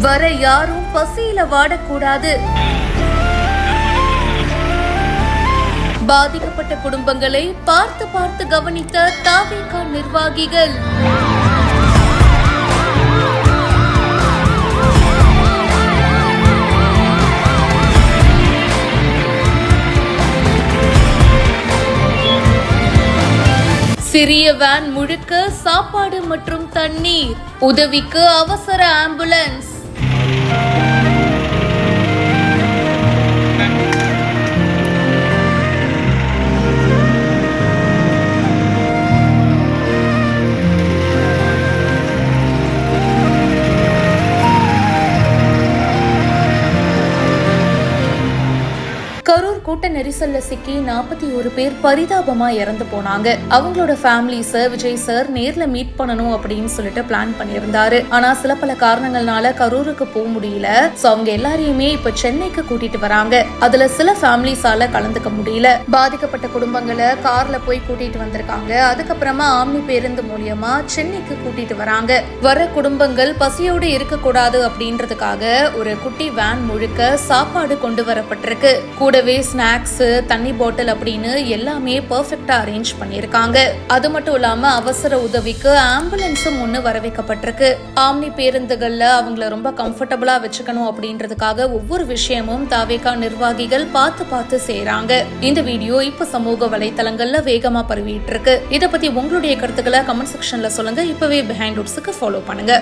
வர யாரும் பசியில வாடக்கூடாது. பாதிக்கப்பட்ட குடும்பங்களை பார்த்து பார்த்து கவனித்த தாவேகா நிர்வாகிகள். சிறிய வேன் முழுக்க சாப்பாடு மற்றும் தண்ணீர். உதவிக்கு அவசர ஆம்புலன்ஸ். கரூர் கூட்ட நெரிசல்ல சிக்கி 41 பேர் பரிதாபமா இறந்து போனாங்க. அவங்களோட ஃபேமிலிஸ விஜய் சார் நேர்ல மீட் பண்ணணும் அப்படின்னு சொல்லிட்டு பிளான் பண்ணியிருந்தாரு. ஆனா சில பல காரணங்கள்னால கரூருக்கு போக முடியல. சோ அவங்க எல்லாரையுமே இப்ப சென்னைக்கு கூட்டிட்டு வராங்க. அதுல சில ஃபேமிலிஸால கலந்துக்க முடியல. பாதிக்கப்பட்ட குடும்பங்களை கார்ல போய் கூட்டிட்டு வந்திருக்காங்க. அதுக்கப்புறமா ஆம்னி பேருந்து மூலியமா சென்னைக்கு கூட்டிட்டு வராங்க. வர குடும்பங்கள் பசியோடு இருக்க கூடாது அப்படின்றதுக்காக ஒரு குட்டி வேன் முழுக்க சாப்பாடு கொண்டு வரப்பட்டிருக்கு. கூடவே ஸ்நாக்ஸ், தண்ணி பாட்டில் அப்படின்னு எல்லாமே பெர்ஃபெக்ட்டா அரேஞ்ச் பண்ணிருக்காங்க. அது மட்டும் இல்லாம அவசர உதவிக்கு ஆம்புலன்ஸும் முன்னு வர வைக்கப்பட்டிருக்கு. ஆம்னி பேருந்துகள்ல அவங்கள ரொம்ப கம்ஃபர்டபுளா வச்சுக்கணும் அப்படின்றதுக்காக ஒவ்வொரு விஷயமும் தாவேகா நிர்வாகிகள் பார்த்து செய்யறாங்க. இந்த வீடியோ இப்ப சமூக வலைத்தளங்கள்ல வேகமா பரவிட்டு இருக்கு. இத பத்தி உங்களுடைய கருத்துக்களை கமெண்ட் செக்ஷன்ல சொல்லுங்க. இப்பவே பிஹைண்ட் ரூட்ஸ்க்கு ஃபாலோ பண்ணுங்க.